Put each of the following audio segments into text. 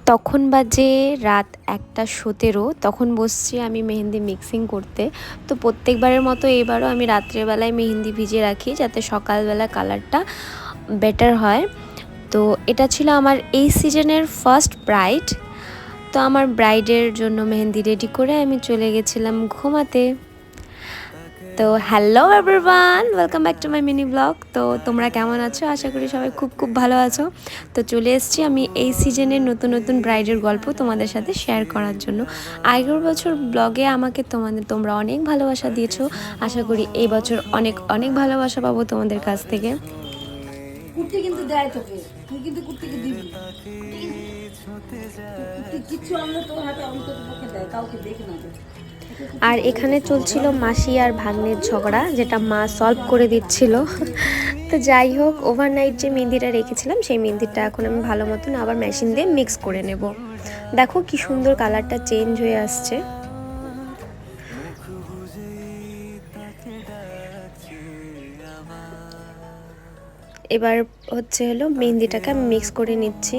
তখন বাজে রাত 1:17। তখন বসছি আমি মেহেন্দি মিক্সিং করতে। তো প্রত্যেকবারের মতো এবারও আমি রাত্রেবেলায় মেহেন্দি ভিজিয়ে রাখি যাতে সকালবেলা কালারটা বেটার হয়। তো এটা ছিল আমার এই সিজনের ফার্স্ট ব্রাইড। তো আমার ব্রাইডের জন্য মেহেন্দি রেডি করে আমি চলে গেছিলাম ঘুমাতে। তো hello everyone, welcome back to my mini blog. তো তোমরা কেমন আছো? আশা করি সবাই খুব খুব ভালো আছো। তো চলে এসেছি আমি এই সিজনের নতুন নতুন ব্রাইডের গল্প তোমাদের সাথে শেয়ার করার জন্য। আগের বছর ব্লগে আমাকে তোমরা অনেক ভালোবাসা দিয়েছো। আশা করি এই বছর অনেক অনেক ভালোবাসা পাবো তোমাদের কাছ থেকে। কুর্তি কিন্তু দেয় তোকে, তুই কিন্তু কুর্তিকে দিবি। কিছু আমরা তোর হাতে অন্তত পক্ষে দেয়, কাউকে দেখে না দেয়। আর এখানে চলছিল মাসি আর ভাগ্নের ঝগড়া, যেটা মা সলভ করে দিচ্ছিল। তো যাই হোক, ওভারনাইট যে মেহেন্দিটা রেখেছিলাম সেই মেহেন্দিটা এখন আমি ভালো মতন আবার মেশিন দিয়ে মিক্স করে নেব। দেখো কি সুন্দর কালারটা চেঞ্জ হয়ে আসছে। এবার হলো মেহেন্দিটাকে আমি মিক্স করে নিচ্ছি।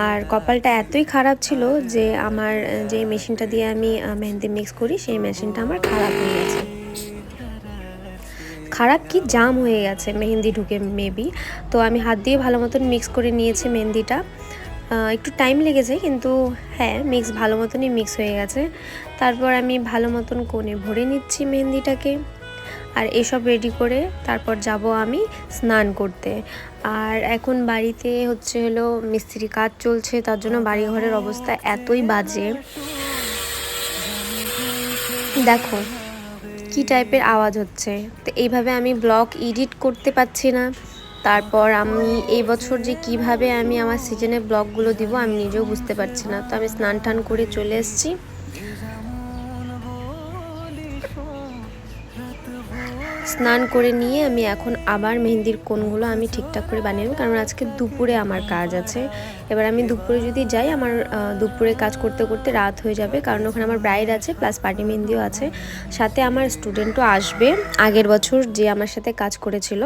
আর কপালটা এতই খারাপ ছিল যে আমার যে মেশিনটা দিয়ে আমি মেহেন্দি মিক্স করি সেই মেশিনটা আমার খারাপ হয়ে গেছে। খারাপ কি, জাম হয়ে গেছে মেহেন্দি ঢুকে মেবি। তো আমি হাত দিয়ে ভালো মতন মিক্স করে নিয়েছি মেহেন্দিটা। একটু টাইম লেগেছে কিন্তু হ্যাঁ, মিক্স ভালো মতনই মিক্স হয়ে গেছে। তারপর আমি ভালো মতন কোণে ভরে নিচ্ছি মেহেন্দিটাকে। আর এসব রেডি করে তারপর যাব আমি স্নান করতে। আর এখন বাড়িতে হলো মিস্ত্রি কাজ চলছে, তার জন্য বাড়িঘরের অবস্থা এতই বাজে। দেখো কি টাইপের আওয়াজ হচ্ছে। তো এইভাবে আমি ব্লগ এডিট করতে পারছি না। তারপর আমি এই বছর যে কিভাবে আমি আমার সিজনে ব্লগগুলো দিব আমি নিজেও বুঝতে পারছি না। তো আমি স্নান টান করে চলে এসেছি। স্নান করে নিয়ে আমি এখন আবার মেহেন্দির কোণগুলো আমি ঠিকঠাক করে বানিয়ে নেব, কারণ আজকে দুপুরে আমার কাজ আছে। এবার আমি দুপুরে যদি যাই, আমার দুপুরে কাজ করতে করতে রাত হয়ে যাবে, কারণ ওখানে আমার ব্রাইড আছে প্লাস পার্টি মেহেন্দিও আছে, সাথে আমার স্টুডেন্টও আসবে আগের বছর যে আমার সাথে কাজ করেছিল।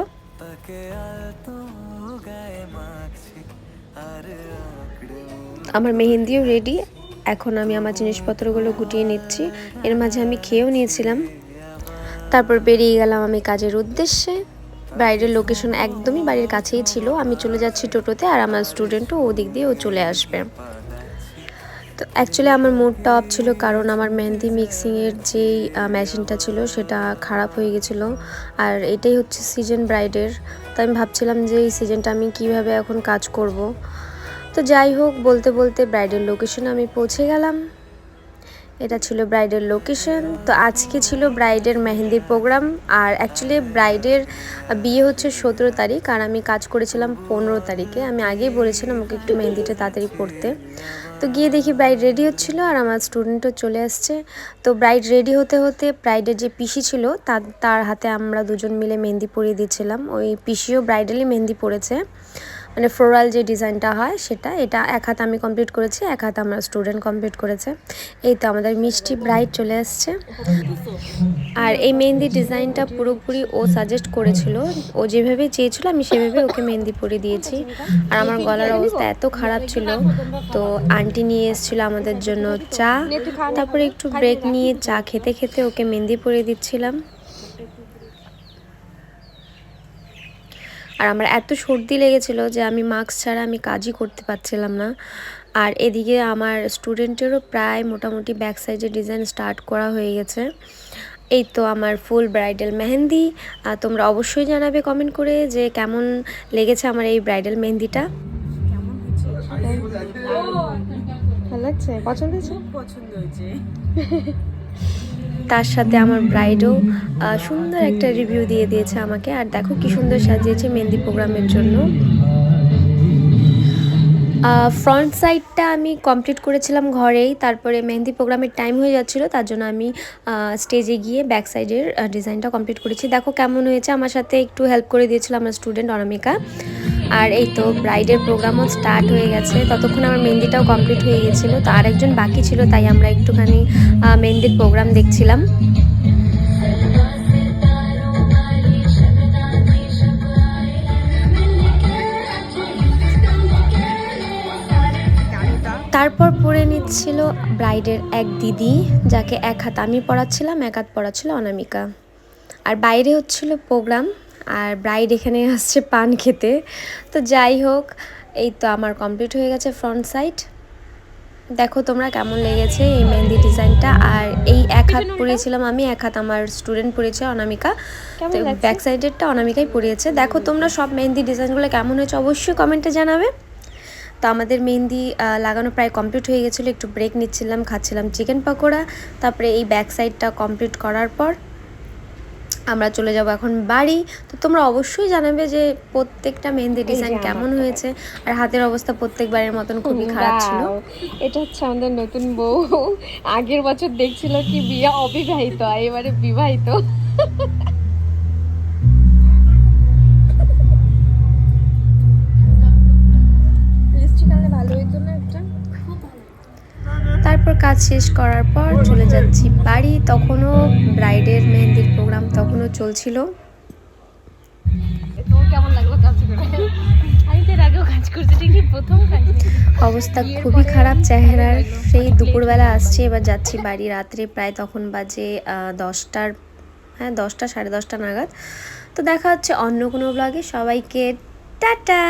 আমার মেহেন্দিও রেডি। এখন আমি আমার জিনিসপত্রগুলো গুটিয়ে নিচ্ছি। এর মাঝে আমি খেয়েও নিয়েছিলাম। তারপর বেরিয়ে গেলাম আমি কাজের উদ্দেশ্যে। ব্রাইডের লোকেশন একদমই বাড়ির কাছেই ছিল। আমি চলে যাচ্ছি টোটোতে, আর আমার স্টুডেন্টও ওদিক দিয়ে ও চলে আসবে। তো অ্যাকচুয়ালি আমার মুডটা অফ ছিল, কারণ আমার মেহেন্দি মিক্সিংয়ের যেই মেশিনটা ছিল সেটা খারাপ হয়ে গেছিলো। আর এটাই হচ্ছে সিজন ব্রাইডের। তো আমি ভাবছিলাম যে এই সিজনটা আমি কিভাবে এখন কাজ করব। তো যাই হোক, বলতে বলতে ব্রাইডের লোকেশনে আমি পৌঁছে গেলাম। এটা ছিল ব্রাইডের লোকেশন। তো আজকে ছিল ব্রাইডের মেহেন্দির প্রোগ্রাম। আর অ্যাকচুয়ালি ব্রাইডের বিয়ে হচ্ছে 17 তারিখ, আর আমি কাজ করেছিলাম 15 তারিখে। আমি আগেই বলেছিলাম ওকে একটু মেহেন্দিটা তাড়াতাড়ি করতে। তো গিয়ে দেখি ব্রাইড রেডি হচ্ছিলো, আর আমার স্টুডেন্টও চলে আসছে। তো ব্রাইড রেডি হতে হতে ব্রাইডের যে পিসি ছিল তার হাতে আমরা দুজন মিলে মেহেন্দি পরিয়ে দিচ্ছিলাম। ওই পিসিও ব্রাইডালি মেহেন্দি পরেছে, মানে ফ্লোরাল যে ডিজাইনটা হয় সেটা। এটা এক হাত আমি কমপ্লিট করেছি, এক হাত আমার স্টুডেন্ট কমপ্লিট করেছে। এই তো আমাদের মিষ্টি ব্রাইড চলে আসছে। আর এই মেহেন্দি ডিজাইনটা পুরোপুরি ও সাজেস্ট করেছিল। ও যেভাবে চেয়েছিল আমি সেভাবে ওকে মেহেন্দি পরিয়ে দিয়েছি। আর আমার গলার অবস্থা এত খারাপ ছিল, তো আন্টি নিয়ে এসেছিল আমাদের জন্য চা। তারপরে একটু ব্রেক নিয়ে চা খেতে খেতে ওকে মেহেন্দি পরিয়ে দিচ্ছিলাম। আর আমার এত সর্দি লেগেছিল যে আমি মাস্ক ছাড়া আমি কাজই করতে পারছিলাম না। আর এদিকে আমার স্টুডেন্টেরও প্রায় মোটামুটি ব্যাক সাইডে ডিজাইন স্টার্ট করা হয়ে গেছে। এই তো আমার ফুল ব্রাইডাল মেহেন্দি। তোমরা অবশ্যই জানাবে কমেন্ট করে যে কেমন লেগেছে আমার এই ব্রাইডাল মেহেন্দিটা। ভালো লাগছে? পছন্দ হয়েছে? পছন্দ হয়েছে। তার সাথে আমার ব্রাইডও সুন্দর একটা রিভিউ দিয়ে দিয়েছে আমাকে। আর দেখো কি সুন্দর সাজিয়েছে মেহেন্দি প্রোগ্রামের জন্য। ফ্রন্ট সাইডটা আমি কমপ্লিট করেছিলাম ঘরেই। তারপরে মেহেন্দি প্রোগ্রামের টাইম হয়ে যাচ্ছিলো, তার জন্য আমি স্টেজে গিয়ে ব্যাক সাইডের ডিজাইনটা কমপ্লিট করেছি। দেখো কেমন হয়েছে। আমার সাথে একটু হেল্প করে দিয়েছিল আমার স্টুডেন্ট অনামিকা। আর এই তো ব্রাইডের প্রোগ্রামও স্টার্ট হয়ে গেছে। ততক্ষণ আমার মেহেন্দিটাও কমপ্লিট হয়ে গেছিলো। তো আরেকজন বাকি ছিল, তাই আমরা একটুখানি মেহেন্দির প্রোগ্রাম দেখছিলাম। তারপর পরে নিচ্ছিল ব্রাইডের এক দিদি, যাকে এক হাত আমি পড়াচ্ছিলাম, এক হাত পড়াচ্ছিল অনামিকা। আর বাইরে হচ্ছিল প্রোগ্রাম, আর ব্রাইড এখানে আসছে পান খেতে। তো যাই হোক, এই তো আমার কমপ্লিট হয়ে গেছে ফ্রন্ট সাইড। দেখো তোমরা কেমন লেগেছে এই মেহেন্দি ডিজাইনটা। আর এই এক হাত পরিয়েছিলাম আমি, এক হাত আমার স্টুডেন্ট পরিয়েছে অনামিকা। তো ব্যাক সাইডেরটা অনামিকাই পরিয়েছে। দেখো তোমরা সব মেহেন্দি ডিজাইনগুলো কেমন হয়েছে অবশ্যই কমেন্টে জানাবে। তো আমাদের মেহেন্দি লাগানো প্রায় কমপ্লিট হয়ে গেছিলো, একটু ব্রেক নিচ্ছিলাম, খাচ্ছিলাম চিকেন পকোড়া। তারপরে এই ব্যাক সাইডটা কমপ্লিট করার পর আমরা চলে যাব এখন বাড়ি। তো তোমরা অবশ্যই জানাবে যে প্রত্যেকটা মেহেন্দি ডিজাইন কেমন হয়েছে। আর হাতের অবস্থা প্রত্যেকবারের মতন খুবই খারাপ ছিল। এটা হচ্ছে আমাদের নতুন বউ। আগের বছর দেখছিল কি বিয়ে অবিবাহিত, আর এবারে বিবাহিত। ভালো হইতো না একটা। তারপর কাজ শেষ করার পর চলে যাচ্ছি বাড়ি। তখনও ব্রাইডের মেহেন্দির প্রোগ্রাম তখনও চলছিল। তোর কেমন লাগলো কাজ করে? আমি তো এর আগেও কাজ করছি, ঠিক প্রথম কাজ। অবস্থা খুবই খারাপ চেহারার। সেই দুপুরবেলা আসছি, এবার যাচ্ছি বাড়ি। রাত্রে প্রায় তখন বাজে 10টার, হ্যাঁ 10টা 10:30 নাগাদ। তো দেখা হচ্ছে অন্য কোনো ব্লগে। সবাইকে টাটা।